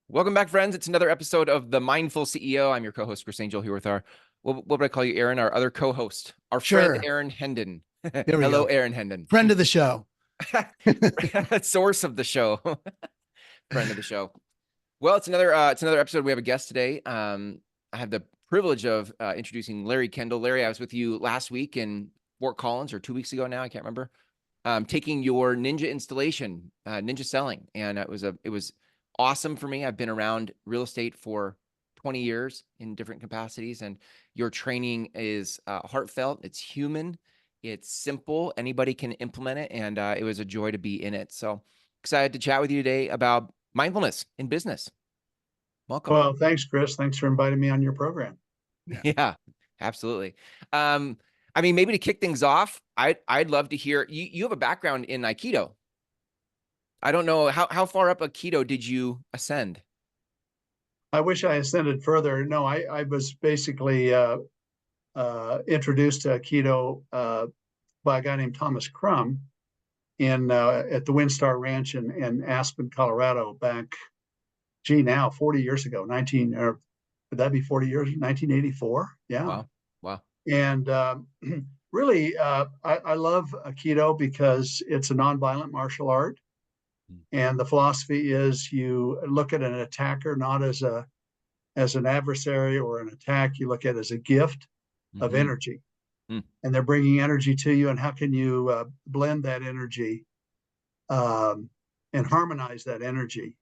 Welcome back, friends. It's another episode of The Mindful CEO. I'm your co-host, Chris Angell, here with what would I call you, Aaron? Our other co-host, our friend, Sure. Aaron Hendon. There we Hello, go. Aaron Hendon. Friend of the show. Source of the show. Friend of the show. Well, it's another episode. We have a guest today. I have the privilege of introducing Larry Kendall. Larry, I was with you last week in Fort Collins, or 2 weeks ago now. I can't remember. Taking your ninja installation, ninja selling. And it was awesome for me. I've been around real estate for 20 years in different capacities, and your training is heartfelt. It's human. It's simple. Anybody can implement it. And it was a joy to be in it. So excited to chat with you today about mindfulness in business. Welcome. Well, thanks, Chris. Thanks for inviting me on your program. Yeah, absolutely. I mean, maybe to kick things off, I'd love to hear, you have a background in Aikido. I don't know, how far up Aikido did you ascend? I wish I ascended further. No, I was basically introduced to Aikido by a guy named Thomas Crum at the Windstar Ranch in Aspen, Colorado, back, now 40 years ago, would that be 40 years? 1984. Yeah. Wow. And really, I love Aikido because it's a nonviolent martial art. And the philosophy is you look at an attacker not as an adversary or an attack. You look at it as a gift of energy. And they're bringing energy to you. And how can you blend that energy and harmonize that energy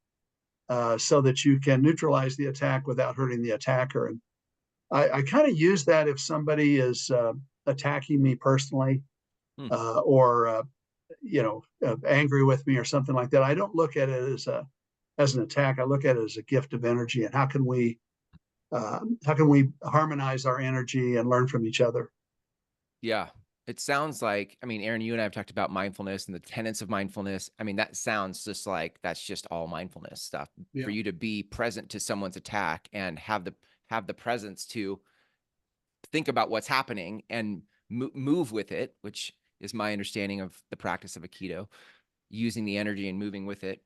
so that you can neutralize the attack without hurting the attacker? And I kind of use that if somebody is attacking me personally or angry with me or something like that. I don't look at it as an attack. I look at it as a gift of energy. And how can we harmonize our energy and learn from each other? Yeah. It sounds like, I mean, Aaron, you and I have talked about mindfulness and the tenets of mindfulness. I mean, that sounds just like that's just all mindfulness stuff. Yeah. For you to be present to someone's attack and have the presence to think about what's happening and move with it, which is my understanding of the practice of Aikido, using the energy and moving with it.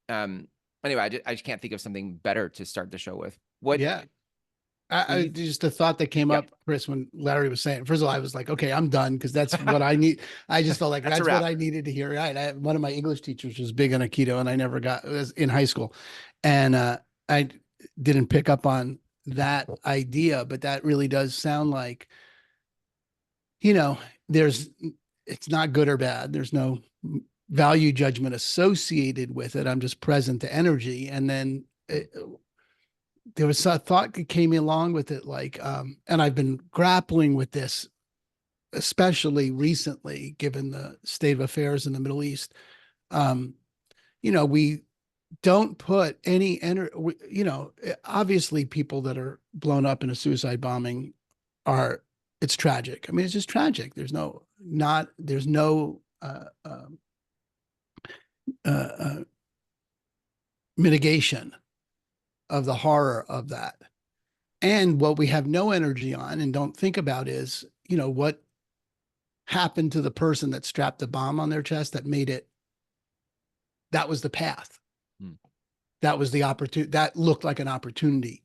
Anyway, I just can't think of something better to start the show with. What? Yeah. I just a thought that came up, Chris, when Larry was saying, first of all, I was like, okay, I'm done. Because that's what I need. I just felt like that's what I needed to hear. Right. One of my English teachers was big on Aikido, and I never got, it was in high school. And I didn't pick up on that idea, but that really does sound like, it's not good or bad. There's no value judgment associated with it. I'm just present to energy. And then there was a thought that came along with it, like, and I've been grappling with this, especially recently, given the state of affairs in the Middle East. We don't put any energy, obviously people that are blown up in a suicide bombing it's tragic. I mean, it's just tragic. There's no mitigation of the horror of that. And what we have no energy on and don't think about is, what happened to the person that strapped the bomb on their chest that made it, that was the path. That was the opportunity, that looked like an opportunity,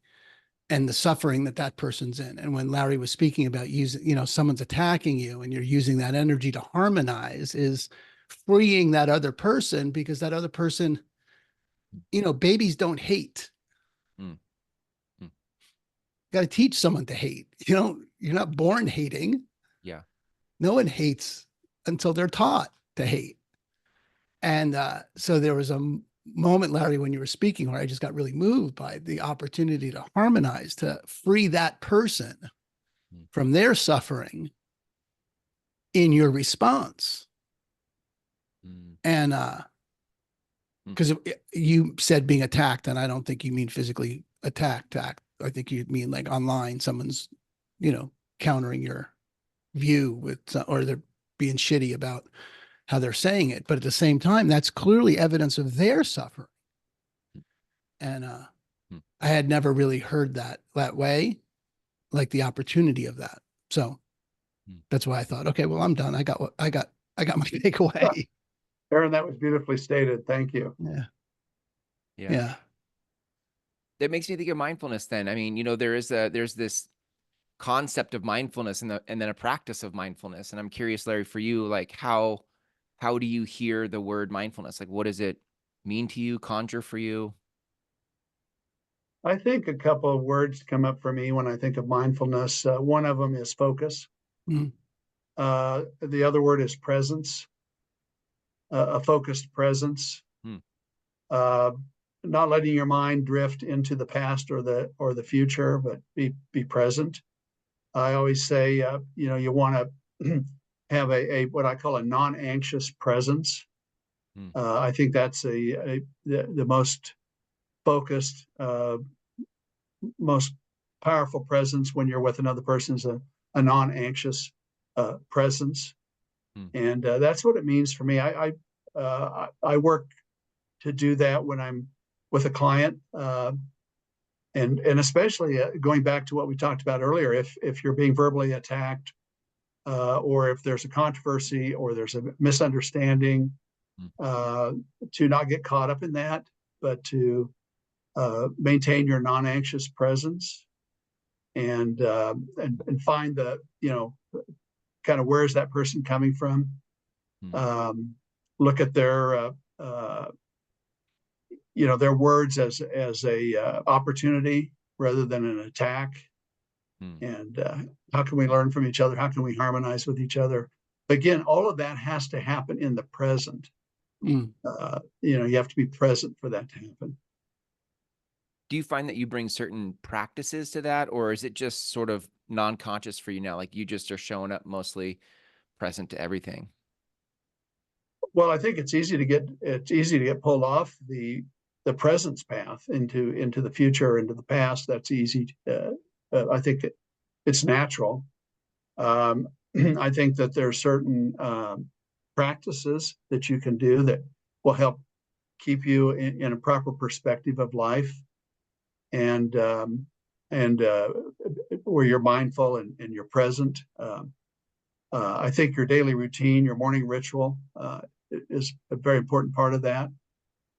and the suffering that person's in. And when Larry was speaking about using, someone's attacking you and you're using that energy to harmonize, is freeing that other person, because that other person, babies don't hate. Got to teach someone to hate. You're not born hating. Yeah. No one hates until they're taught to hate. And so there was a moment, Larry, when you were speaking, where I just got really moved by the opportunity to harmonize, to free that person from their suffering in your response. And because you said being attacked, and I don't think you mean physically attacked. I think you mean like online, someone's, countering your view or they're being shitty about how they're saying it. But at the same time, that's clearly evidence of their suffering. And I had never really heard that way, like the opportunity of that. So that's why I thought, okay, well, I'm done. I got my takeaway. Aaron, that was beautifully stated. Thank you. Yeah. That makes me think of mindfulness then. I mean, there's this concept of mindfulness and then a practice of mindfulness. And I'm curious, Larry, for you, like how do you hear the word mindfulness? Like, what does it mean to you, conjure for you? I think a couple of words come up for me when I think of mindfulness. One of them is focus. Mm. The other word is presence, a focused presence. Hmm. Uh, Not letting your mind drift into the past or the future, but be present. I always say, you want to have a what I call a non-anxious presence. Hmm. I think that's the most focused, most powerful presence when you're with another person is a non-anxious presence, Hmm. and that's what it means for me. I work to do that when I'm with a client, and especially going back to what we talked about earlier, if you're being verbally attacked, or if there's a controversy or there's a misunderstanding, Hmm. to not get caught up in that, but to maintain your non-anxious presence and find the kind of where is that person coming from. Hmm. Look at their their words as a opportunity rather than an attack. Hmm. And how can we learn from each other? How can we harmonize with each other? Again, all of that has to happen in the present. Mm. You have to be present for that to happen. Do you find that you bring certain practices to that, or is it just sort of non-conscious for you now? Like you just are showing up mostly present to everything? Well, I think it's easy to get pulled off the presence path into the future, into the past. That's easy. I think it's natural. I think that there are certain practices that you can do that will help keep you in a proper perspective of life, and where you're mindful and you're present. I think your daily routine, your morning ritual, is a very important part of that.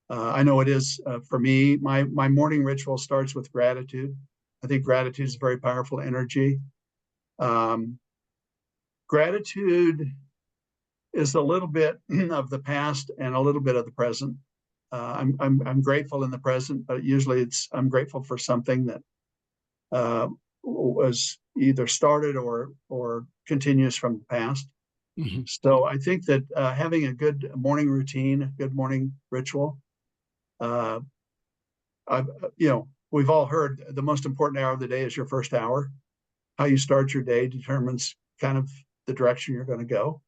I know it is for me. My morning ritual starts with gratitude. I think gratitude is a very powerful energy. Um, Gratitude is a little bit of the past and a little bit of the present. I'm grateful in the present, but usually I'm grateful for something that was either started or continues from the past. Mm-hmm. So I think that having a good morning routine, a good morning ritual, uh, we've all heard the most important hour of the day is your first hour. How you start your day determines kind of the direction you're going to go,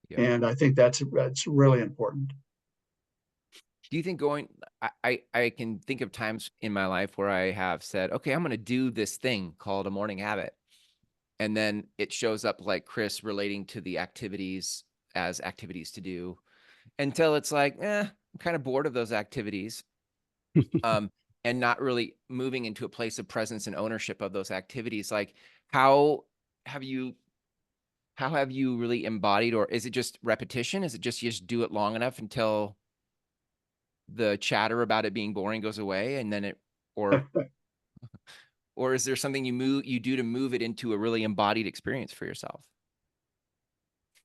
Yep. and I think that's really important. Do you think I can think of times in my life where I have said, okay, I'm going to do this thing called a morning habit. And then it shows up like Chris relating to the activities as activities to do until it's like, I'm kind of bored of those activities. And not really moving into a place of presence and ownership of those activities. Like how have you really embodied, or is it just repetition? Is it just you just do it long enough until the chatter about it being boring goes away and then or is there something you do to move it into a really embodied experience for yourself?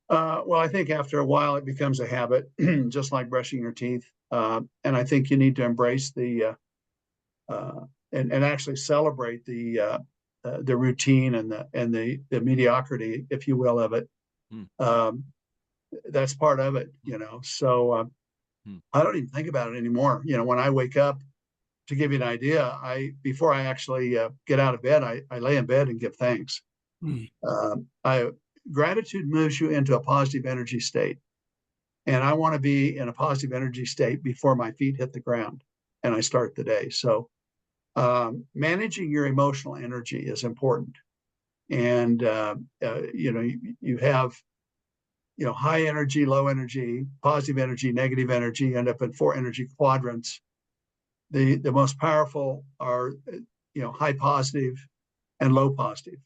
Well, I think after a while it becomes a habit, just like brushing your teeth. And I think you need to embrace and actually celebrate the routine and the mediocrity, if you will, of it. Hmm. That's part of it, So I don't even think about it anymore. When I wake up, to give you an idea, before I actually get out of bed, I lay in bed and give thanks. I Gratitude moves you into a positive energy state, and I want to be in a positive energy state before my feet hit the ground and I start the day. So managing your emotional energy is important, and you have high energy, low energy, positive energy, negative energy. You end up in 4 energy quadrants. The most powerful are high positive and low positive.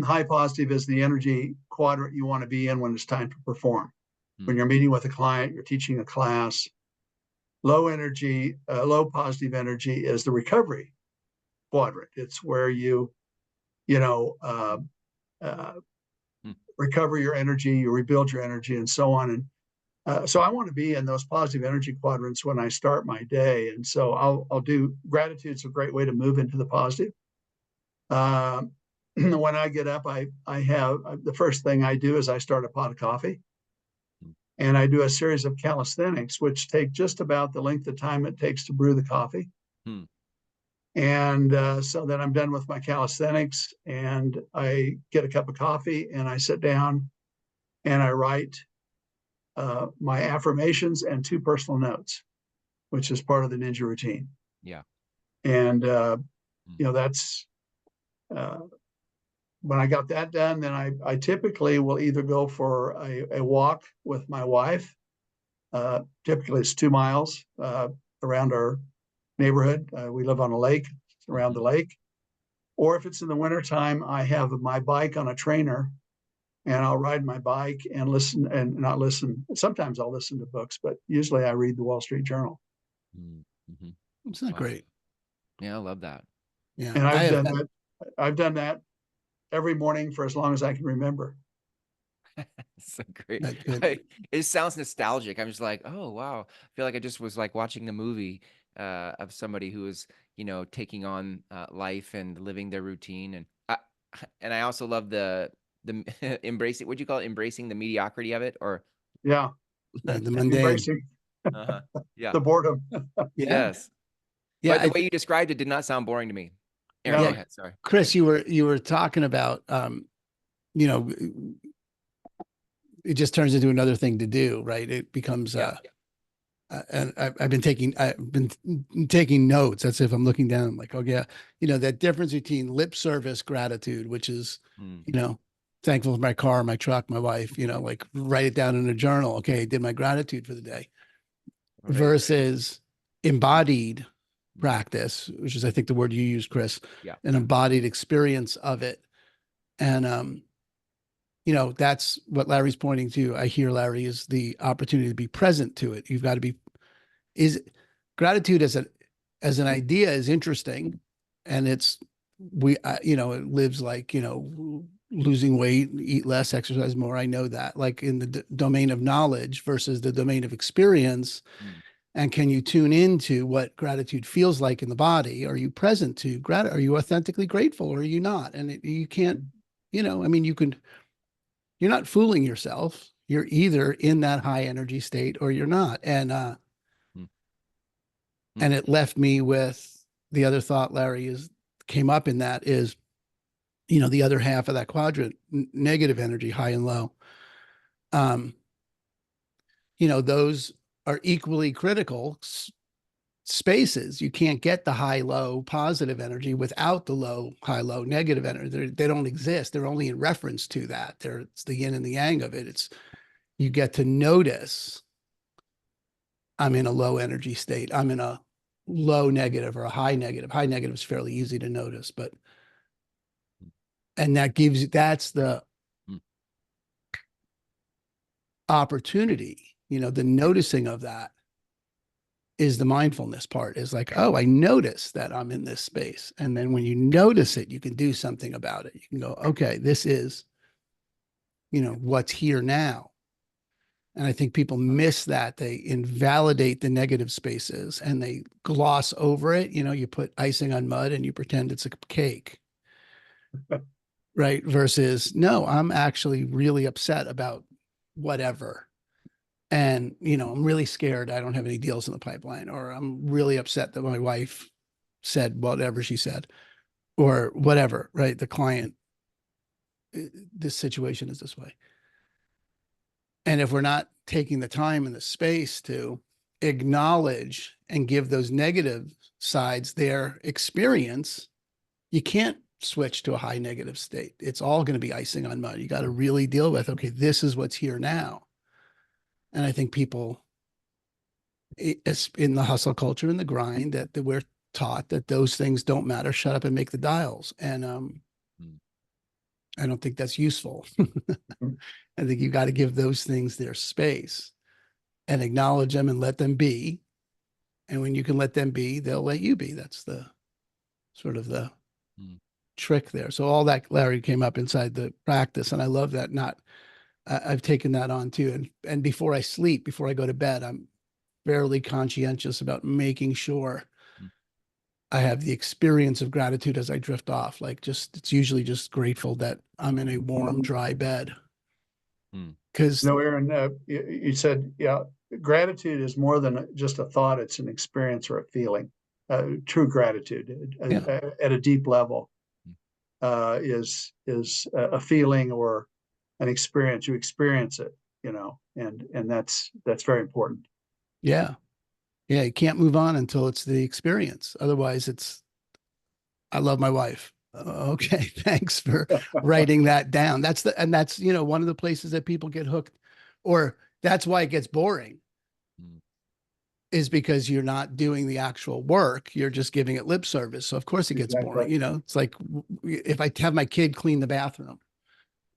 High positive is the energy quadrant you want to be in when it's time to perform. When you're meeting with a client, you're teaching a class, low energy, low positive energy is the recovery quadrant. It's where you know, recover your energy, you rebuild your energy, and so on. And so I want to be in those positive energy quadrants when I start my day. And so I'll do gratitude's a great way to move into the positive. When I get up, I have the first thing I do is I start a pot of coffee, and I do a series of calisthenics, which take just about the length of time it takes to brew the coffee. And so then I'm done with my calisthenics, and I get a cup of coffee, and I sit down and I write my affirmations and 2 personal notes, which is part of the ninja routine. Yeah. And, that's when I got that done, then I typically will either go for a walk with my wife. Typically it's 2 miles around our neighborhood. We live on a lake, around the lake. Or if it's in the wintertime, I have my bike on a trainer, and I'll ride my bike and listen, and not listen. Sometimes I'll listen to books, but usually I read the Wall Street Journal. Isn't that great? Yeah, I love that. Yeah. And I've done that every morning for as long as I can remember. So great. It sounds nostalgic. I'm just like, oh wow. I feel like I just was like watching a movie of somebody who is, taking on life and living their routine. And I also love the embracing, what'd you call it? Embracing the mediocrity of it, or Yeah. The mundane. Embracing yeah. the boredom. Yes. Yeah. But the way you described it did not sound boring to me. Aaron, Yeah. go ahead. Sorry. Chris, you were talking about, it just turns into another thing to do, right? It becomes, and I've been taking notes. That's if I'm looking down, I'm like, oh yeah, that difference between lip service gratitude, which is, thankful for my car, my truck, my wife, like write it down in a journal. Okay, I did my gratitude for the day. Right. Versus embodied practice, which is, I think, the word you use, Chris, an embodied experience of it. And, that's what Larry's pointing to. I hear, Larry, is the opportunity to be present to it. You've got to be, gratitude as an idea is interesting. And it lives like, losing weight, eat less, exercise more. I know that, like in the domain of knowledge versus the domain of experience. And can you tune into what gratitude feels like in the body? Are you present to gratitude? Are you authentically grateful, or are you not? And you can't, you're not fooling yourself. You're either in that high energy state or you're not. And it left me with the other thought, Larry, came up in that is, the other half of that quadrant, negative energy, high and low. Those are equally critical spaces. You can't get the high, low, positive energy without the low, high, low, negative energy. They don't exist. They're only in reference to that. It's the yin and the yang of it. You get to notice, I'm in a low energy state. I'm in a low negative or a high negative. High negative is fairly easy to notice, and that's the opportunity, the noticing of that is the mindfulness part. Is like, oh, I notice that I'm in this space. And then when you notice it, you can do something about it. You can go, okay, this is, what's here now. And I think people miss that. They invalidate the negative spaces and they gloss over it. You put icing on mud and you pretend it's a cake. Right. Versus, no, I'm actually really upset about whatever. And, I'm really scared I don't have any deals in the pipeline, or I'm really upset that my wife said whatever she said, or whatever, right? The client, this situation is this way. And if we're not taking the time and the space to acknowledge and give those negative sides their experience, you can't switch to a high negative state. It's all going to be icing on mud. You got to really deal with, okay, this is what's here now. And I think people, it's in the hustle culture and the grind, that we're taught that those things don't matter. Shut up and make the dials. And I don't think that's useful. I think you got to give those things their space and acknowledge them and let them be. And when you can let them be, they'll let you be. That's the sort of the trick there. So all that, Larry, came up inside the practice. And I love that. I've taken that on too. And before I sleep, before I go to bed, I'm fairly conscientious about making sure I have the experience of gratitude as I drift off. Like it's usually just grateful that I'm in a warm, dry bed. Because Aaron, you said, yeah, gratitude is more than just a thought. It's an experience or a feeling. True gratitude at a deep level is a feeling or an experience. You experience it, and that's very important. Yeah. Yeah. You can't move on until it's the experience. Otherwise I love my wife. Okay. Thanks for writing that down. That's one of the places that people get hooked, or that's why it gets boring, is because you're not doing the actual work. You're just giving it lip service. So of course it gets boring. It's like if I have my kid clean the bathroom,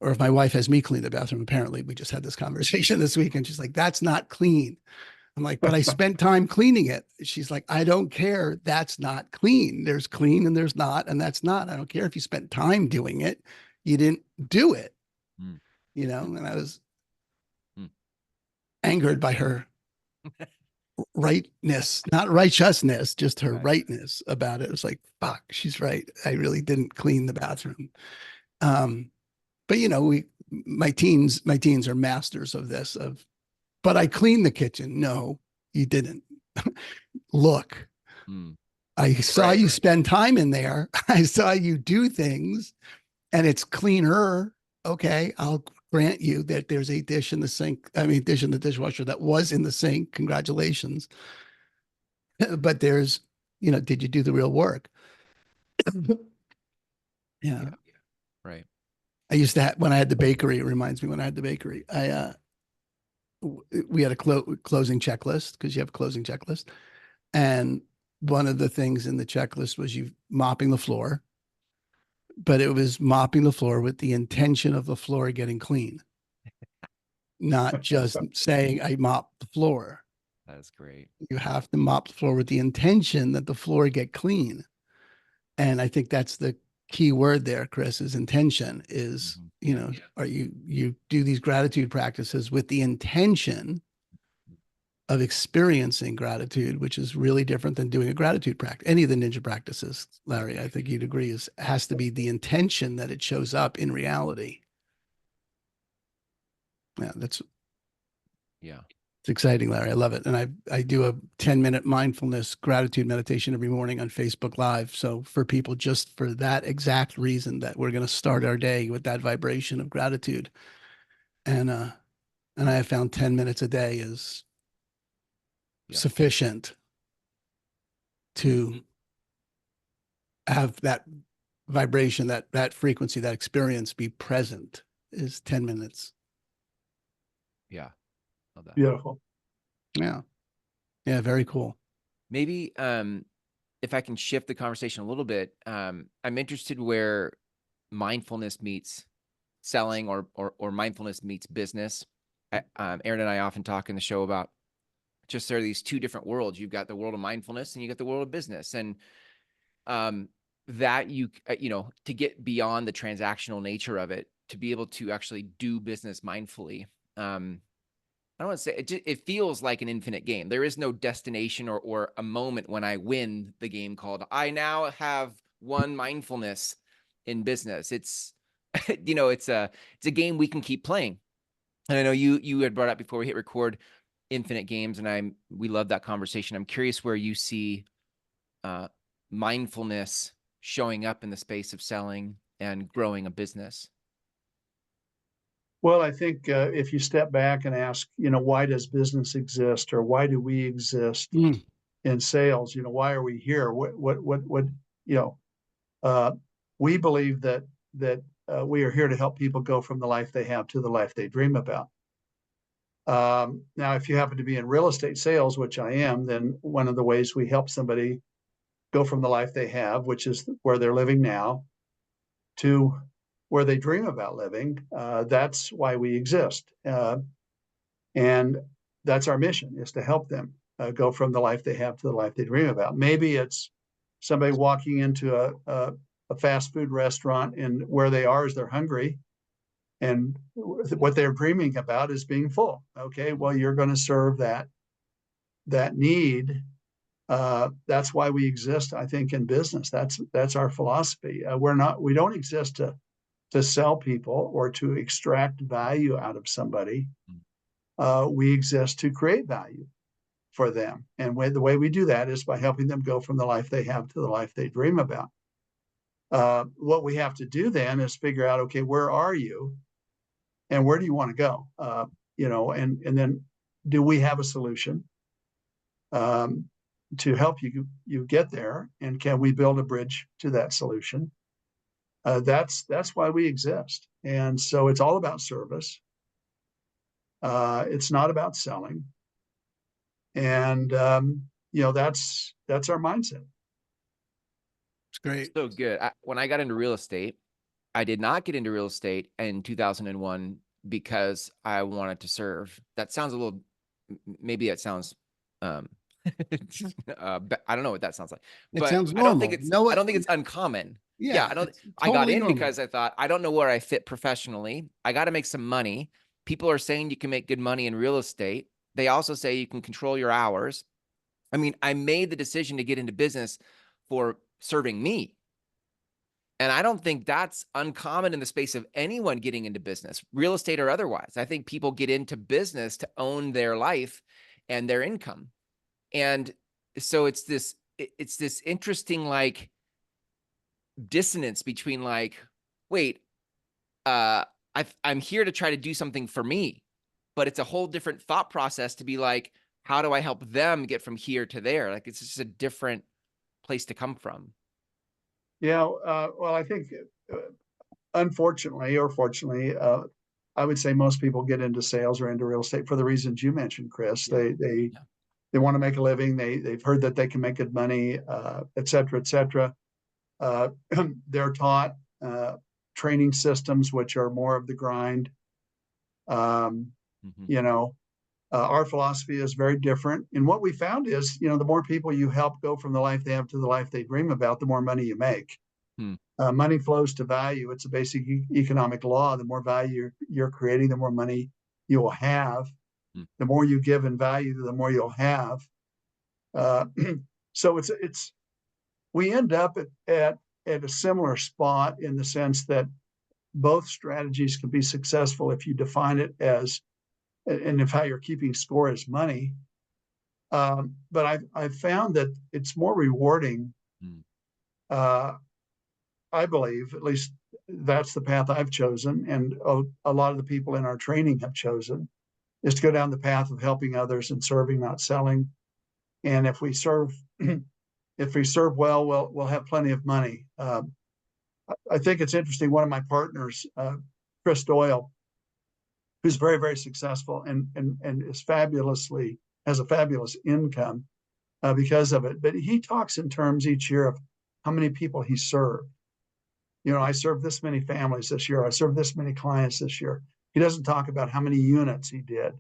or if my wife has me clean the bathroom. Apparently we just had this conversation this week, and she's like, that's not clean. I'm like, but I spent time cleaning it. She's like, I don't care. That's not clean. There's clean and there's not, and that's not. I don't care if you spent time doing it. You didn't do it, and I was angered by her rightness, not righteousness, just her rightness about it. It was like, fuck, she's right. I really didn't clean the bathroom. But my teens are masters of this, but I cleaned the kitchen. No, you didn't. Look, I saw you spend time in there. I saw you do things, and it's cleaner. Okay, I'll grant you that there's a dish in the sink. Dish in the dishwasher that was in the sink. Congratulations. But there's, did you do the real work? Yeah. Right. I used to have, when I had the bakery, it reminds me when I had the bakery, we had a closing checklist, because you have a closing checklist. And one of the things in the checklist was you mopping the floor, but it was mopping the floor with the intention of the floor getting clean, not just saying I mopped the floor. That's great. You have to mop the floor with the intention that the floor get clean. And I think that's the key word there, Chris, is intention. Is, are you do these gratitude practices with the intention of experiencing gratitude, which is really different than doing a gratitude practice. Any of the ninja practices, Larry, I think you'd agree, has to be the intention that it shows up in reality. Yeah, it's exciting, Larry. I love it. And I do a 10-minute mindfulness gratitude meditation every morning on Facebook Live. So for people, just for that exact reason, that we're going to start our day with that vibration of gratitude. And I have found 10 minutes a day is sufficient to have that vibration, that frequency, that experience be present, is 10 minutes. Yeah. Love that. Beautiful. Yeah. Yeah. Very cool. Maybe if I can shift the conversation a little bit, I'm interested where mindfulness meets selling, or mindfulness meets business. Aaron and I often talk in the show about just there are these two different worlds. You've got the world of mindfulness and you got the world of business. And that to get beyond the transactional nature of it, to be able to actually do business mindfully. I don't want to say it feels like an infinite game. There is no destination or a moment when I win the game called I now have won mindfulness in business. It's, it's a game we can keep playing. And I know you had brought up before we hit record infinite games, and we love that conversation. I'm curious where you see mindfulness showing up in the space of selling and growing a business. Well, I think if you step back and ask, why does business exist, or why do we exist in sales? Why are we here? We believe that we are here to help people go from the life they have to the life they dream about. Now, if you happen to be in real estate sales, which I am, then one of the ways we help somebody go from the life they have, which is where they're living now, to where they dream about living. That's why we exist. And that's our mission, is to help them. go from the life they have to the life they dream about. Maybe it's somebody walking into a fast food restaurant, and where they are is they're hungry, and what they're dreaming about is being full. Okay, well, you're going to serve that need. That's why we exist, I think, in business. That's our philosophy. We don't exist to sell people or to extract value out of somebody. We exist to create value for them. And the way we do that is by helping them go from the life they have to the life they dream about. What we have to do then is figure out, okay, where are you and where do you want to go? And then do we have a solution to help you get there? And can we build a bridge to that solution? That's why we exist. And so it's all about service. It's not about selling. And that's our mindset. It's great. So good. When I got into real estate, I did not get into real estate in 2001 because I wanted to serve. That sounds a little, maybe that sounds, I don't know what that sounds like, but sounds I don't think normal. I don't think it's uncommon. Yeah, I got totally in normal. because I thought, I don't know where I fit professionally. I got to make some money. People are saying you can make good money in real estate. They also say you can control your hours. I mean, I made the decision to get into business for serving me. And I don't think that's uncommon in the space of anyone getting into business, real estate or otherwise. I think people get into business to own their life and their income. And so it's this interesting, like, dissonance between, like, wait, I'm here to try to do something for me, but it's a whole different thought process to be like, how do I help them get from here to there? Like, it's just a different place to come from. Yeah, well, I think, unfortunately or fortunately, I would say most people get into sales or into real estate for the reasons you mentioned, Chris. Yeah. They want to make a living. They've heard that they can make good money, et cetera, et cetera. They're taught training systems which are more of the grind. Our philosophy is very different. And what we found is, the more people you help go from the life they have to the life they dream about, the more money you make. Money flows to value. It's a basic economic law. The more value you're creating, the more money you will have. The more you give in value, the more you'll have. So we end up at a similar spot in the sense that both strategies can be successful if you define it as, and if how you're keeping score is money. But I've found that it's more rewarding. I believe, at least that's the path I've chosen, and a lot of the people in our training have chosen, is to go down the path of helping others and serving, not selling. And if we serve well, we'll have plenty of money. I think it's interesting. One of my partners, Chris Doyle, who's very, very successful and has a fabulous income because of it. But he talks in terms each year of how many people he served. I served this many families this year. I served this many clients this year. He doesn't talk about how many units he did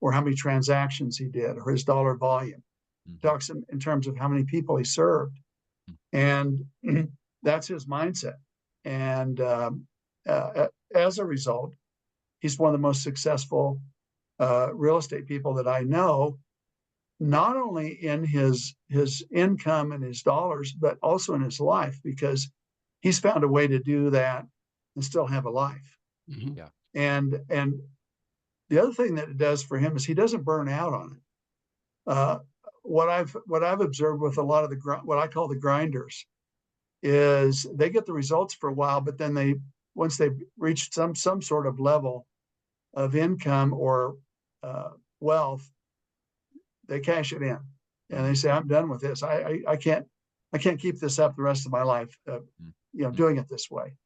or how many transactions he did or his dollar volume. He talks in terms of how many people he served. And that's his mindset. And as a result, he's one of the most successful real estate people that I know, not only in his income and his dollars, but also in his life, because he's found a way to do that and still have a life. Yeah. And the other thing that it does for him is he doesn't burn out on it. What I've observed with a lot of what I call the grinders is they get the results for a while, but then once they've reached some sort of level of income or wealth, they cash it in and they say, I'm done with this. I can't keep this up the rest of my life, doing it this way.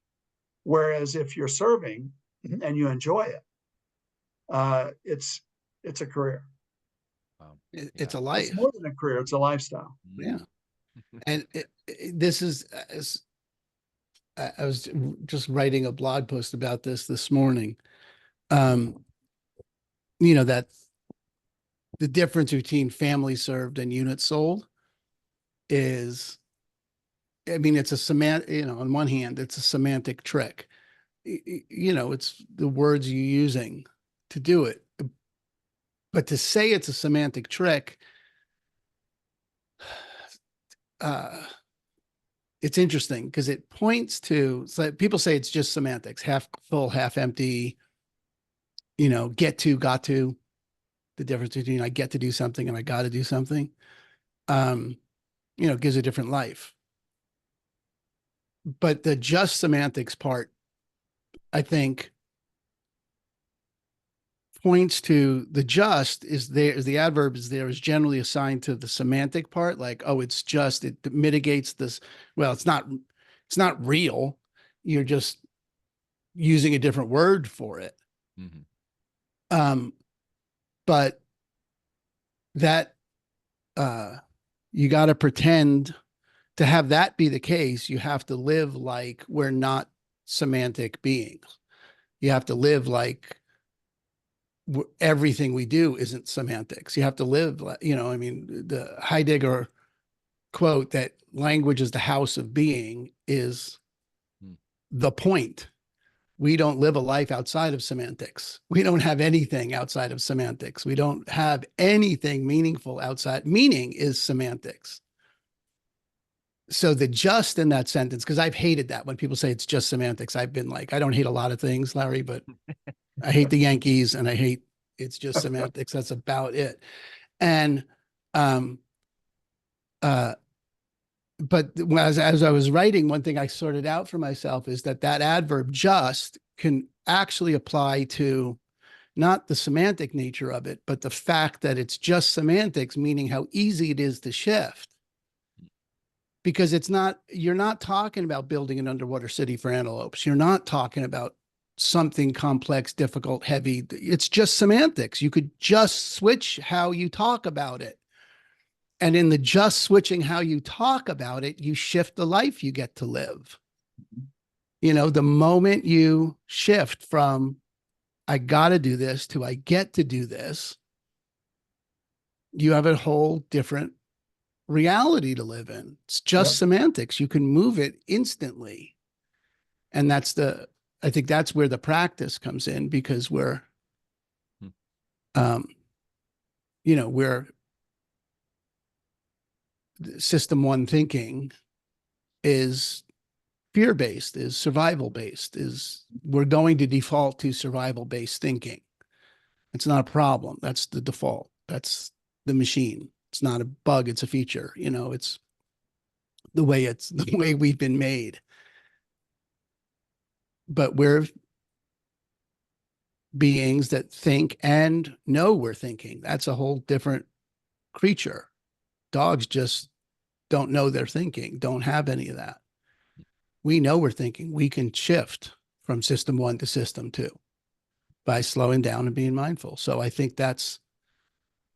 Whereas if you're serving and you enjoy it, it's a career. Wow. It's a life. It's more than a career. It's a lifestyle. Yeah. And this is, I was just writing a blog post about this morning. That the difference between family served and unit sold is, I mean, it's a on one hand, it's a semantic trick. It's the words you're using to do it. But to say it's a semantic trick, it's interesting because it points to, so people say it's just semantics, half full, half empty, get to, got to, the difference between I get to do something and I got to do something, gives a different life. But the just semantics part, I think, points to the just is there, is the adverb is there, is generally assigned to the semantic part, like, oh, it's just, it mitigates this. Well, it's not real. You're just using a different word for it. Mm-hmm. But that you got to pretend to have that be the case. You have to live like we're not semantic beings. You have to live like everything we do isn't semantics. You have to live like, I mean, the Heidegger quote that language is the house of being is the point. We don't live a life outside of semantics. We don't have anything outside of semantics. We don't have anything meaningful outside. Meaning is semantics. So the just in that sentence, because I've hated that when people say it's just semantics, I've been like, I don't hate a lot of things, Larry, but I hate the Yankees and I hate it's just semantics. That's about it. And, but as I was writing, one thing I sorted out for myself is that adverb just can actually apply to not the semantic nature of it, but the fact that it's just semantics, meaning how easy it is to shift. Because you're not talking about building an underwater city for antelopes. You're not talking about something complex, difficult, heavy. It's just semantics. You could just switch how you talk about it. And in the just switching how you talk about it, you shift the life you get to live. The moment you shift from, I got to do this to I get to do this, you have a whole different reality to live in. It's just semantics. You can move it instantly. And I think that's where the practice comes in, because we're system one thinking is fear-based, is survival-based, is we're going to default to survival-based thinking. It's not a problem. That's the default. That's the machine. It's not a bug. It's a feature. It's the way we've been made. But we're beings that think and know we're thinking. That's a whole different creature. Dogs just don't know they're thinking, don't have any of that. We know we're thinking. We can shift from system one to system two by slowing down and being mindful. So I think that's,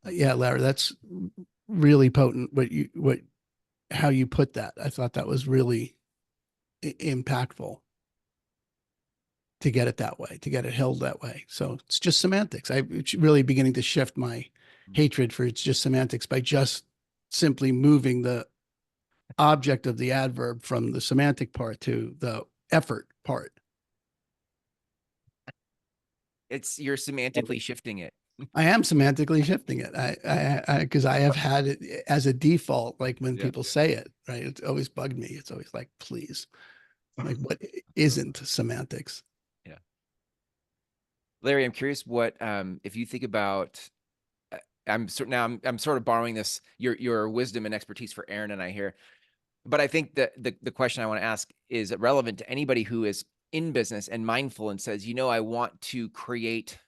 Larry, that's really potent how you put that. I thought that was really impactful to get it that way, to get it held that way. So it's just semantics. I'm really beginning to shift my hatred for it's just semantics by just simply moving the object of the adverb from the semantic part to the effort part. You're semantically shifting it. I am semantically shifting it. Because I have had it as a default, like when people say it, right? It's always bugged me. It's always like, please, like what isn't semantics? Yeah. Larry, I'm curious what, if you think about, I'm sort of borrowing this, your wisdom and expertise for Aaron and I here. But I think that the question I want to ask is relevant to anybody who is in business and mindful and says, I want to create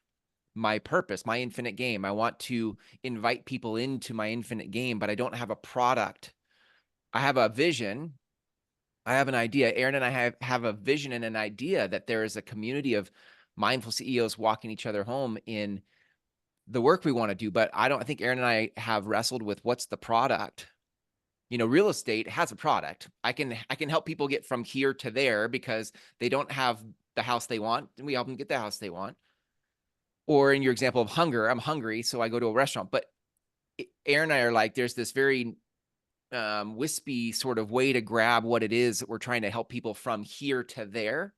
my purpose, my infinite game. I want to invite people into my infinite game, but I don't have a product. I have a vision. I have an idea. Aaron and I have a vision and an idea that there is a community of mindful CEOs walking each other home in the work we want to do. But I think Aaron and I have wrestled with what's the product. Real estate has a product. I can help people get from here to there because they don't have the house they want, and we help them get the house they want. Or in your example of hunger, I'm hungry, so I go to a restaurant. But Aaron and I are like, there's this very wispy sort of way to grab what it is that we're trying to help people from here to there.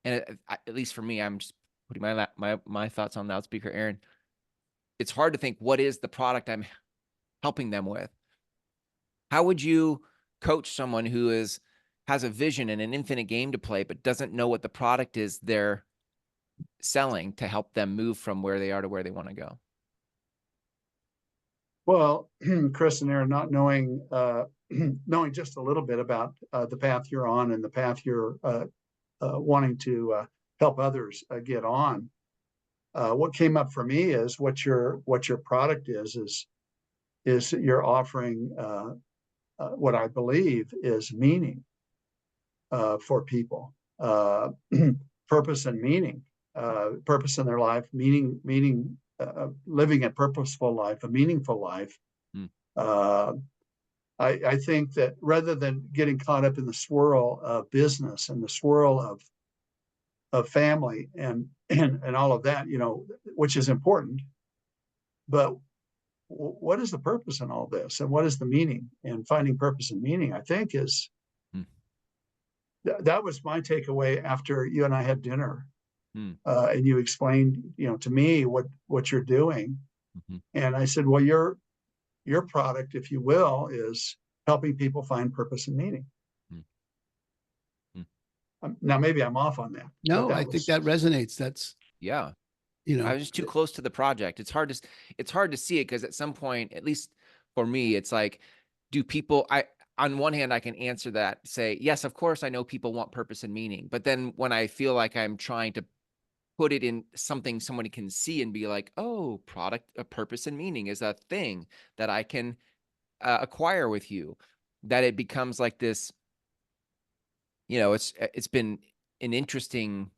And at least for me, I'm just putting my thoughts on loudspeaker, Aaron. It's hard to think, what is the product I'm helping them with? How would you coach someone who has a vision and an infinite game to play, but doesn't know what the product is they're selling to help them move from where they are to where they want to go? Well, Chris and Aaron, not knowing knowing just a little bit about the path you're on and the path you're wanting to help others get on. What came up for me is what your product is you're offering what I believe is meaning for people, purpose and meaning, purpose in their life, meaning, living a purposeful life, a meaningful life. I think that rather than getting caught up in the swirl of business and the swirl of family and all of that, which is important, but what is the purpose in all this, and what is the meaning? And finding purpose and meaning, I think, is that was my takeaway after you and I had dinner, and you explained, to me what you're doing, and I said, well, your product, if you will, is helping people find purpose and meaning. Now, maybe I'm off on that. No, I think that resonates. That's, yeah. I was just too close to the project. It's hard to see it, because at some point, at least for me, it's like, do people, on one hand, I can answer that, say, yes, of course, I know people want purpose and meaning. But then when I feel like I'm trying to put it in something somebody can see and be like, oh, product, a purpose and meaning is a thing that I can acquire with you, that it becomes like this, it's been an interesting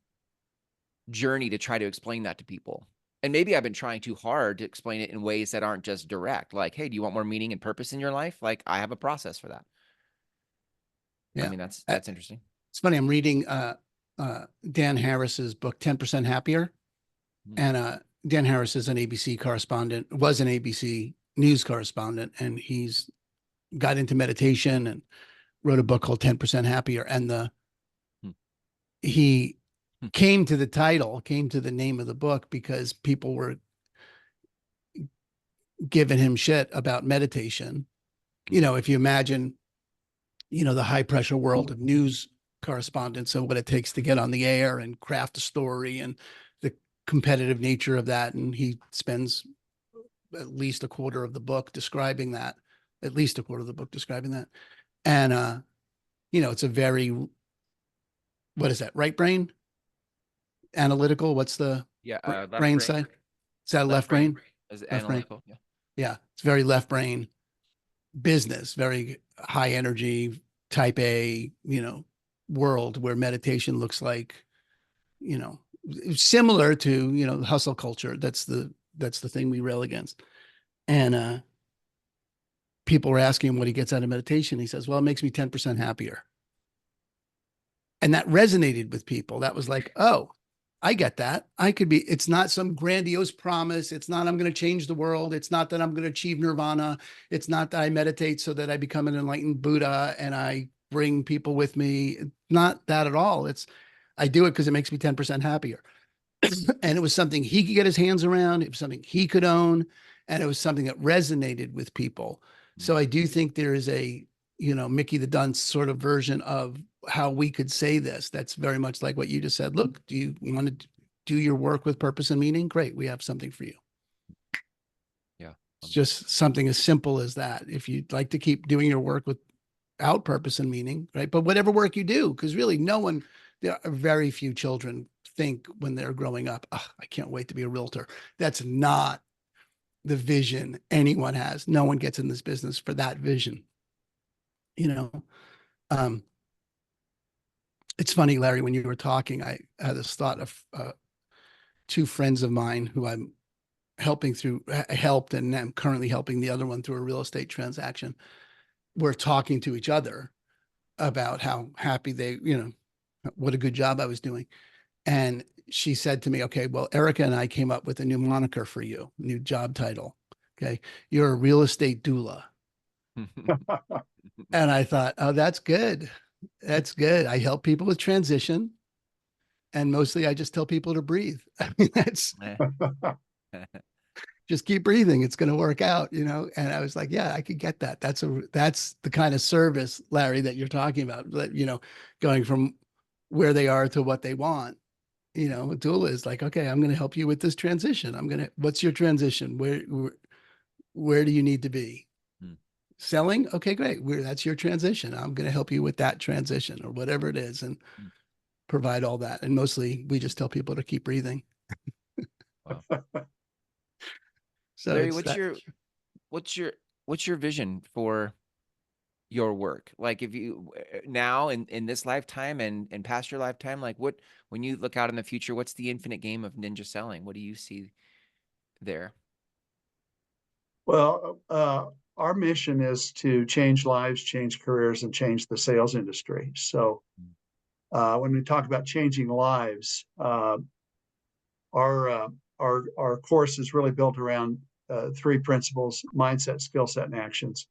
journey to try to explain that to people. And maybe I've been trying too hard to explain it in ways that aren't just direct. Like, hey, do you want more meaning and purpose in your life? Like, I have a process for that. Yeah. I mean, that's interesting. It's funny. I'm reading Dan Harris's book, 10% Happier. And Dan Harris is an ABC correspondent, was an ABC news correspondent, and he's got into meditation and wrote a book called 10% Happier. And he came to the name of the book because people were giving him shit about meditation. If you imagine, the high pressure world of news correspondence and what it takes to get on the air and craft a story and the competitive nature of that. And he spends at least a quarter of the book describing that, And, it's a very, what is that? Right brain? Analytical? What's the left brain side? Is that left brain? Is it analytical? Brain. Yeah. It's very left brain business, very high energy, type A, world where meditation looks like, similar to, hustle culture. That's the thing we rail against. And people were asking him what he gets out of meditation. He says, well, it makes me 10% happier. And that resonated with people. That was like, oh, I get that. It's not some grandiose promise. It's not, I'm going to change the world. It's not that I'm going to achieve nirvana. It's not that I meditate so that I become an enlightened Buddha and I bring people with me. Not that at all. I do it because it makes me 10% happier. And it was something he could get his hands around. It was something he could own. And it was something that resonated with people. So I do think there is a, Mickey the Dunce sort of version of how we could say this. That's very much like what you just said. Look, do you want to do your work with purpose and meaning? Great. We have something for you. Yeah. It's just something as simple as that. If you'd like to keep doing your work without purpose and meaning, right? But whatever work you do, because really there are very few children think when they're growing up, oh, I can't wait to be a realtor. That's not the vision anyone has. No one gets in this business for that vision. It's funny, Larry, when you were talking, I had this thought of two friends of mine who I'm helped and I'm currently helping the other one through a real estate transaction. We're talking to each other about how happy what a good job I was doing. And she said to me, okay, well, Erica and I came up with a new moniker for you, new job title. Okay. You're a real estate doula. And I thought, oh, that's good. That's good. I help people with transition. And mostly I just tell people to breathe. I mean, that's just keep breathing. It's going to work out, you know? And I was like, yeah, I could get that. That's the kind of service, Larry, that you're talking about, you know, going from where they are to what they want. You know, a doula is like, okay, I'm going to help you with this transition. What's your transition? Where do you need to be? Selling? Okay, great. That's your transition. I'm going to help you with that transition or whatever it is and provide all that. And mostly we just tell people to keep breathing. Wow. So Larry, what's your vision for your work? Like if you now in this lifetime and past your lifetime, like when you look out in the future, what's the infinite game of ninja selling? What do you see there? Well, our mission is to change lives, change careers, and change the sales industry. So when we talk about changing lives, our course is really built around three principles: mindset, skill set, and actions.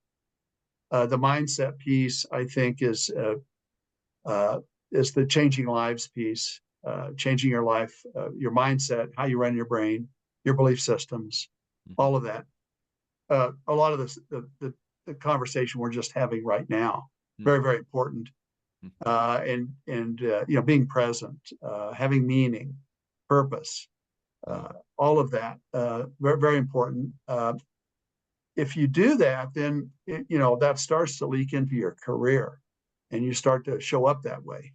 The mindset piece, I think, is the changing lives piece, changing your life, your mindset, how you run your brain, your belief systems, all of that. A lot of the conversation we're just having right now, very, very important. And you know, being present, having meaning, purpose, all of that, very, very important. If you do that, then you know that starts to leak into your career, and you start to show up that way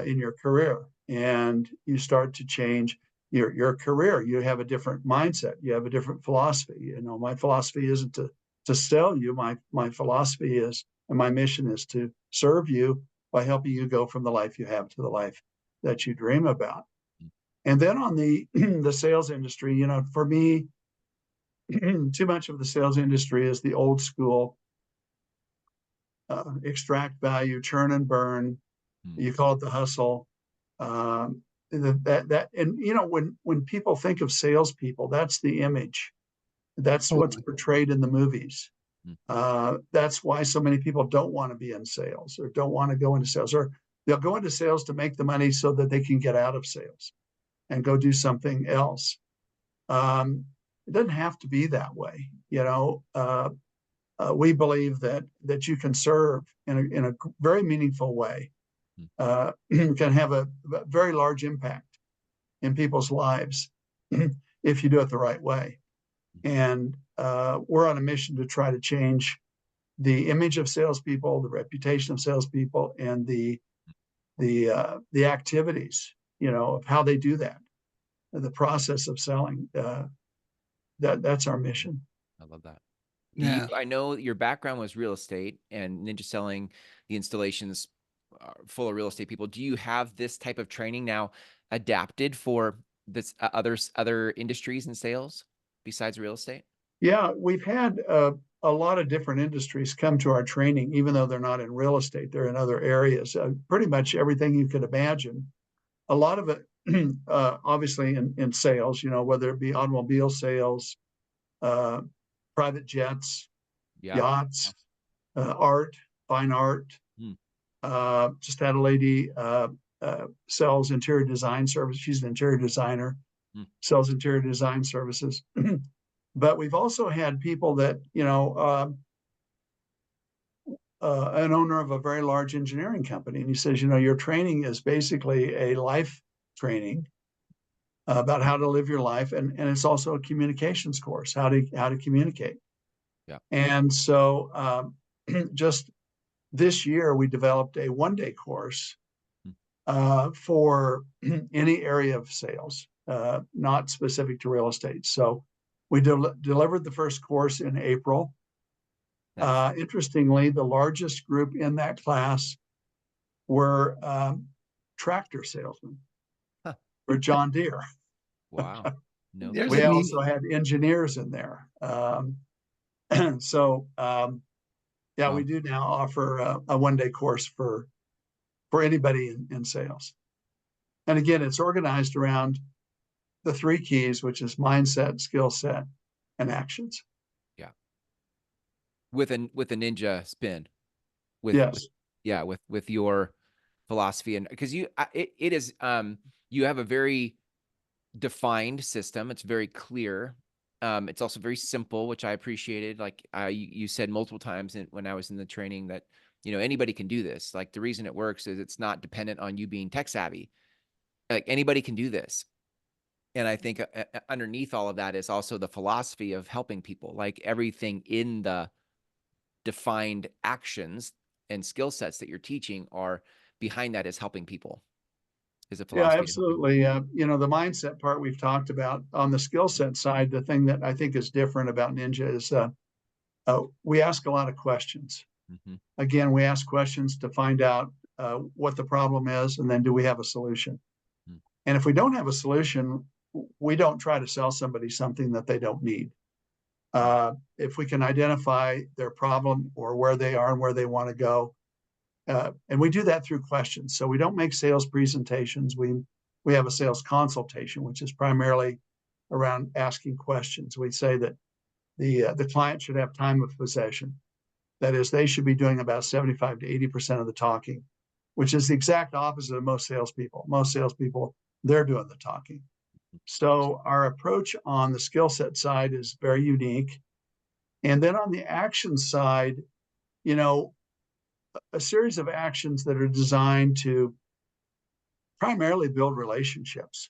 in your career, and you start to change your career. You have a different mindset. You have a different philosophy. You know, my philosophy isn't to sell you. My philosophy is, and my mission is to serve you by helping you go from the life you have to the life that you dream about. And then on the the sales industry, you know, for me, too much of the sales industry is the old school extract value, churn and burn. You call it the hustle. And you know, when people think of salespeople, that's the image. That's what's portrayed in the movies. That's why so many people don't want to be in sales or don't want to go into sales, or they'll go into sales to make the money so that they can get out of sales and go do something else. It doesn't have to be that way, you know. We believe that you can serve in a very meaningful way, can have a very large impact in people's lives if you do it the right way. And we're on a mission to try to change the image of salespeople, the reputation of salespeople, and the activities, you know, of how they do that, the process of selling. That's our mission. I love that. Yeah. I know your background was real estate and ninja selling, the installations full of real estate people. Do you have this type of training now adapted for this other industries and sales besides real estate? Yeah, we've had a lot of different industries come to our training, even though they're not in real estate, they're in other areas. Pretty much everything you could imagine. A lot of it, obviously, in sales, you know, whether it be automobile sales, private jets, yachts, art, fine art. Just had a lady sells interior design services. She's an interior designer, sells interior design services. But we've also had people that, you know, an owner of a very large engineering company, and he says, you know, your training is basically a life training about how to live your life, and it's also a communications course, how to communicate. Yeah. And so just this year we developed a one-day course for any area of sales, not specific to real estate. So we delivered the first course in April. Nice. Interestingly, the largest group in that class were tractor salesmen for John Deere. Wow. No, we also had engineers in there. So yeah, we do now offer a one-day course for anybody in sales. And again, it's organized around the three keys, which is mindset, skill set, and actions. with a ninja spin, Yes. with your philosophy. And because it is, you have a very defined system. It's very clear. It's also very simple, which I appreciated. Like you said multiple times when I was in the training that, anybody can do this. Like the reason it works is it's not dependent on you being tech savvy. Like anybody can do this. And I think underneath all of that is also the philosophy of helping people. Like everything in the defined actions and skill sets that you're teaching are behind that is helping people. Is a Yeah, philosophy. absolutely. The mindset part we've talked about. On the skill set side, the thing that I think is different about Ninja is we ask a lot of questions. Mm-hmm. Again, we ask questions to find out what the problem is, and then do we have a solution? Mm-hmm. And if we don't have a solution, we don't try to sell somebody something that they don't need. If we can identify their problem or where they are and where they want to go, and we do that through questions. So we don't make sales presentations. We have a sales consultation, which is primarily around asking questions. We say that the client should have time of possession. That is, they should be doing about 75 to 80% of the talking, which is the exact opposite of most salespeople. Most salespeople, they're doing the talking. So our approach on the skill set side is very unique. And then on the action side, a series of actions that are designed to primarily build relationships.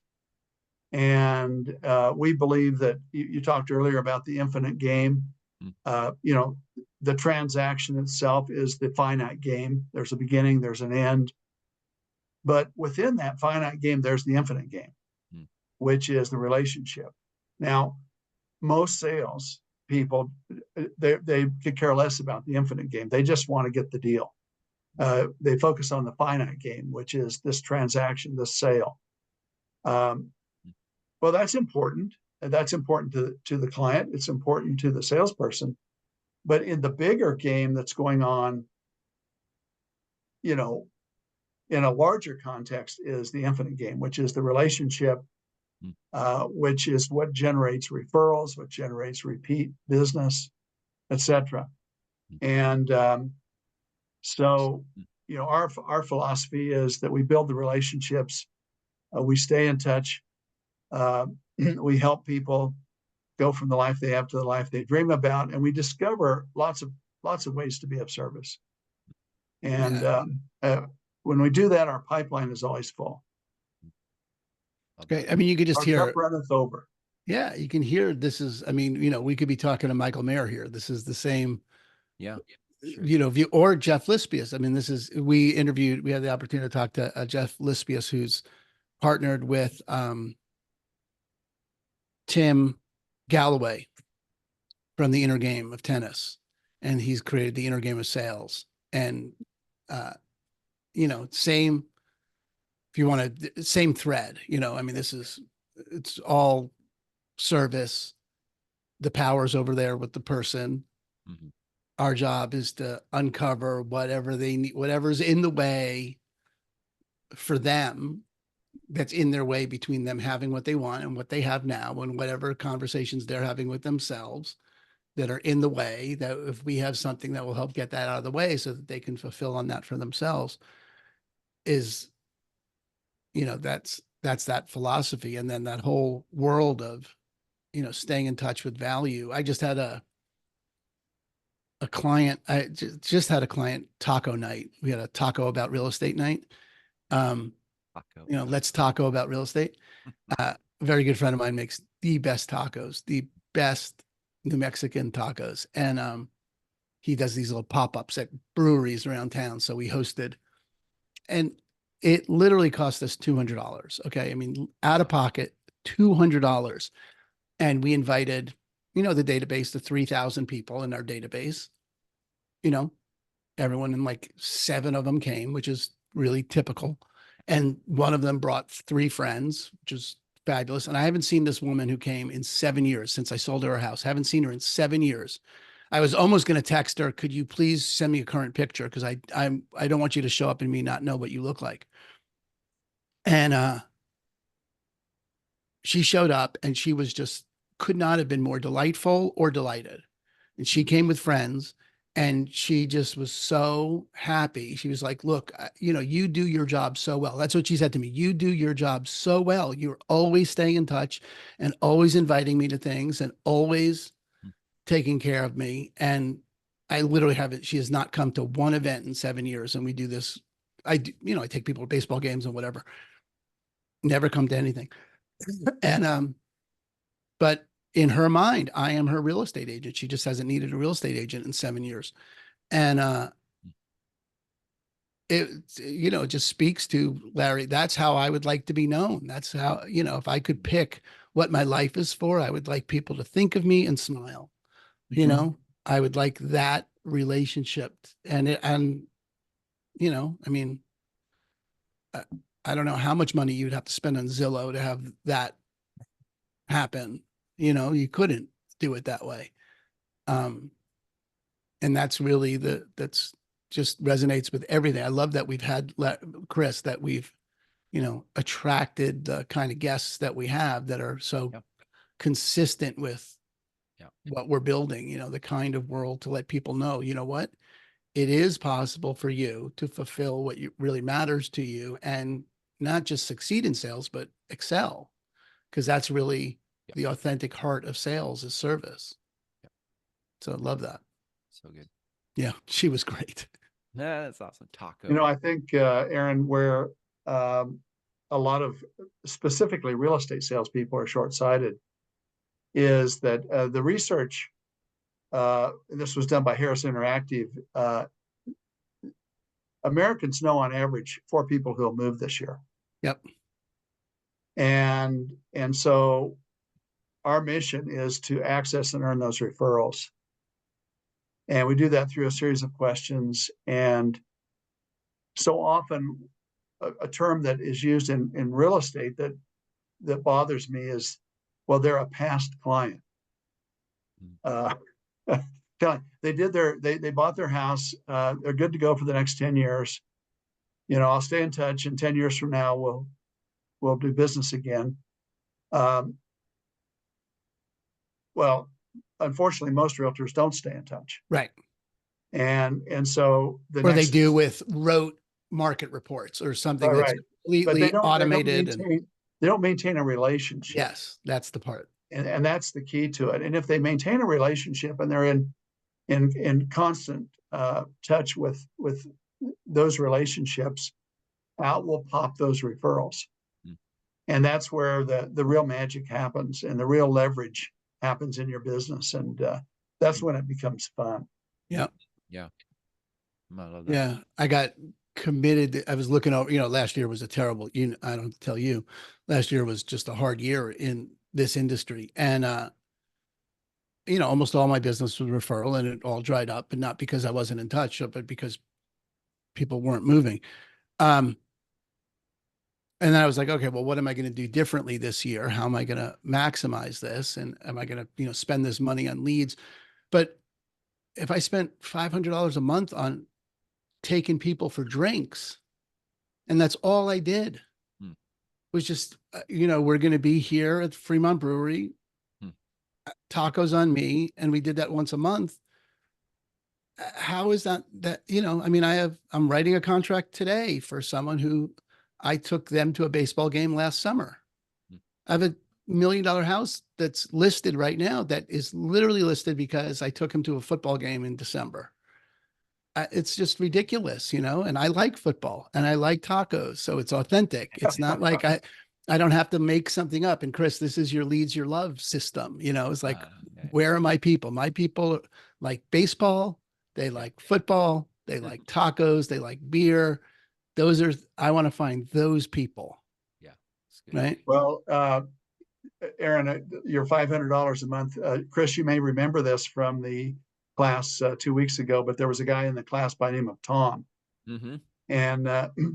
And we believe that you talked earlier about the infinite game. The transaction itself is the finite game. There's a beginning, there's an end. But within that finite game, there's the infinite game, which is the relationship. Now, most sales people, they could care less about the infinite game. They just want to get the deal. They focus on the finite game, which is this transaction, this sale. Well, that's important. That's important to the client. It's important to the salesperson. But in the bigger game that's going on, in a larger context, is the infinite game, which is the relationship, which is what generates referrals, what generates repeat business, etc. And so, our philosophy is that we build the relationships, we stay in touch, we help people go from the life they have to the life they dream about, and we discover lots of ways to be of service. And when we do that, our pipeline is always full. Okay, I mean, you could just hear our cup runneth over. Yeah, you can hear this is. I mean, we could be talking to Michael Mayer here. This is the same. Yeah. Sure. View, or Jeff Lispious. I mean, we had the opportunity to talk to Jeff Lispious, who's partnered with Tim Galloway from the Inner Game of Tennis, and he's created the Inner Game of Sales. And same, if you want to, same thread. I mean, it's all service. The power's over there with the person. Mm-hmm. Our job is to uncover whatever they need, whatever's in the way for them, that's in their way between them having what they want and what they have now, and whatever conversations they're having with themselves that are in the way, that if we have something that will help get that out of the way so that they can fulfill on that for themselves, is, that's that philosophy. And then that whole world of, staying in touch with value. I just had a client, I just had a client taco night. We had a taco about real estate night. Let's taco about real estate. A very good friend of mine makes the best tacos, the best New Mexican tacos. And he does these little pop-ups at breweries around town. So we hosted, and it literally cost us $200. Okay. I mean, out of pocket, $200. And we invited, the database, the 3,000 people in our database, everyone, and like 7 of them came, which is really typical. And one of them brought 3 friends, which is fabulous. And I haven't seen this woman who came in 7 years since I sold her a house. Haven't seen her in 7 years. I was almost going to text her, could you please send me a current picture? Because I don't want you to show up and me not know what you look like. And she showed up, and she was just, could not have been more delightful or delighted. And she came with friends, And she just was so happy. She was like, look, you do your job so well. That's what she said to me. You do your job so well. You're always staying in touch and always inviting me to things and always taking care of me. And I literally haven't, she has not come to one event in 7 years. And we do this. I take people to baseball games and whatever, never come to anything. And, but in her mind, I am her real estate agent. She just hasn't needed a real estate agent in 7 years. And it just speaks to, Larry, that's how I would like to be known. That's how, if I could pick what my life is for, I would like people to think of me and smile. I would like that relationship. And I mean, I don't know how much money you'd have to spend on Zillow to have that happen. You couldn't do it that way. And that's really that's just resonates with everything. I love that we've had, Chris, that we've, attracted the kind of guests that we have that are so consistent with what we're building, the kind of world to let people know, what, it is possible for you to fulfill what really matters to you and not just succeed in sales, but excel. Because that's really the authentic heart of sales is service. So I love that. So good. Yeah, she was great. That's awesome. Taco. I think, Aaron, where a lot of specifically real estate salespeople are short-sighted is that the research, this was done by Harris Interactive, Americans know on average 4 people who will move this year. Yep. And so our mission is to access and earn those referrals. And we do that through a series of questions. And so often a term that is used in real estate that bothers me is, well, they're a past client. They bought their house. They're good to go for the next 10 years. I'll stay in touch, and 10 years from now, we'll do business again. Well, unfortunately, most realtors don't stay in touch. Right. And so they do with rote market reports or something that's completely automated. They don't maintain a relationship. Yes, that's the part. And that's the key to it. And if they maintain a relationship and they're in constant touch with those relationships, out will pop those referrals. And that's where the real magic happens and the real leverage happens in your business. And that's when it becomes fun. Yeah. Yeah. I love that. Yeah. I got committed. I was looking over, last year was a terrible, I don't tell you, last year was just a hard year in this industry. And, almost all my business was referral and it all dried up, and not because I wasn't in touch, but because people weren't moving. And then I was like, okay, well, what am I going to do differently this year? How am I going to maximize this? And am I going to, spend this money on leads? But if I spent $500 a month on taking people for drinks, and that's all I did, was just, we're going to be here at Fremont Brewery, tacos on me. And we did that once a month. How is that, I'm writing a contract today for someone who I took them to a baseball game last summer. I have $1 million house that's listed right now that is literally listed because I took him to a football game in December. It's just ridiculous, and I like football and I like tacos. So it's authentic. It's not like I don't have to make something up. And Chris, this is your leads, your love system. It's like, where are my people? My people like baseball. They like football. They like tacos. They like beer. I want to find those people. Yeah. Right. Well, Aaron, your $500 a month, Chris, you may remember this from the class 2 weeks ago, but there was a guy in the class by the name of Tom. Mm-hmm. And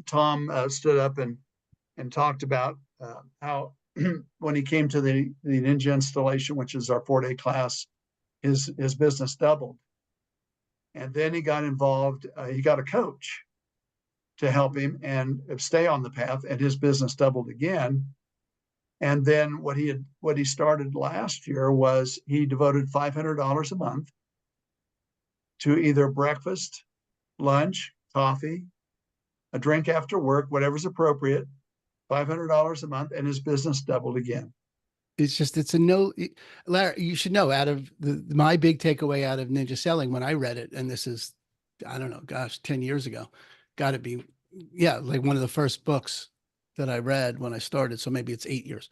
Tom stood up and talked about how when he came to the Ninja installation, which is our 4-day class, his business doubled. And then he got involved. He got a coach to help him and stay on the path, and his business doubled again. And then what he started last year was he devoted $500 a month to either breakfast, lunch, coffee, a drink after work, whatever's appropriate, $500 a month, and his business doubled again. It's a no, Larry, you should know, out of my big takeaway out of Ninja Selling when I read it, and this is, I don't know, gosh, 10 years ago, got to be, yeah, like one of the first books that I read when I started. So maybe it's 8 years,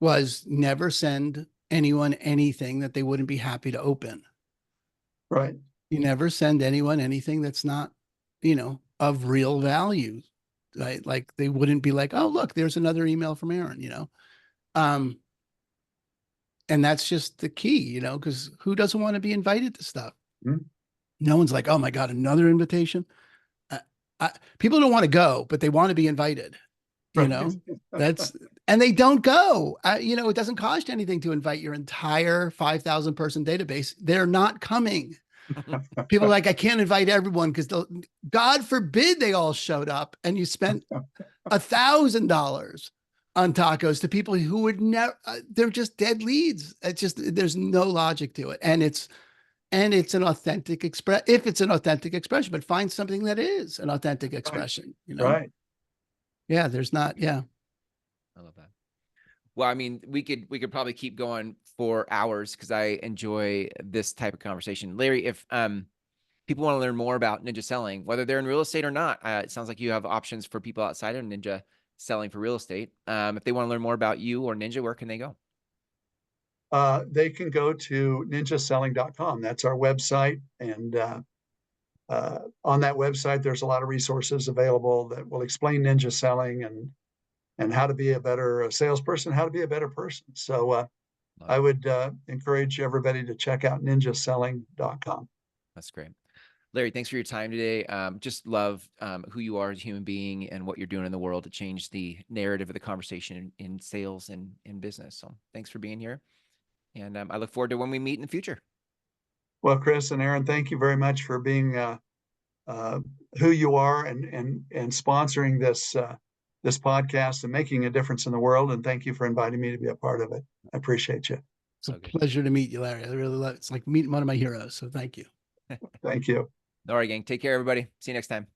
was never send anyone anything that they wouldn't be happy to open. Right. You never send anyone anything that's not, of real value, right? Like they wouldn't be like, oh, look, there's another email from Aaron, and that's just the key, because who doesn't want to be invited to stuff? Mm-hmm. No one's like, oh my God, another invitation. People don't want to go, but they want to be invited, Right. and they don't go. It doesn't cost anything to invite your entire 5,000 person database. They're not coming. People are like, I can't invite everyone because God forbid they all showed up and you spent $1,000 on tacos to people who would never, they're just dead leads. It's just, there's no logic to it. And it's an authentic if it's an authentic expression, but find something that is an authentic expression, Right. Yeah, there's not. Yeah. I love that. Well, I mean, we could probably keep going for hours because I enjoy this type of conversation. Larry, if people want to learn more about Ninja Selling, whether they're in real estate or not, it sounds like you have options for people outside of Ninja Selling for real estate. If they want to learn more about you or Ninja, where can they go? They can go to ninjaselling.com. That's our website. And on that website, there's a lot of resources available that will explain Ninja Selling and how to be a better salesperson, how to be a better person. So I would encourage everybody to check out ninjaselling.com. That's great. Larry, thanks for your time today. Just love who you are as a human being and what you're doing in the world to change the narrative of the conversation in sales and in business. So thanks for being here. And I look forward to when we meet in the future. Well, Chris and Aaron, thank you very much for being who you are and sponsoring this podcast and making a difference in the world. And thank you for inviting me to be a part of it. I appreciate you. It's a pleasure to meet you, Larry. I really love it. It's like meeting one of my heroes. So thank you. Thank you. All right, gang. Take care, everybody. See you next time.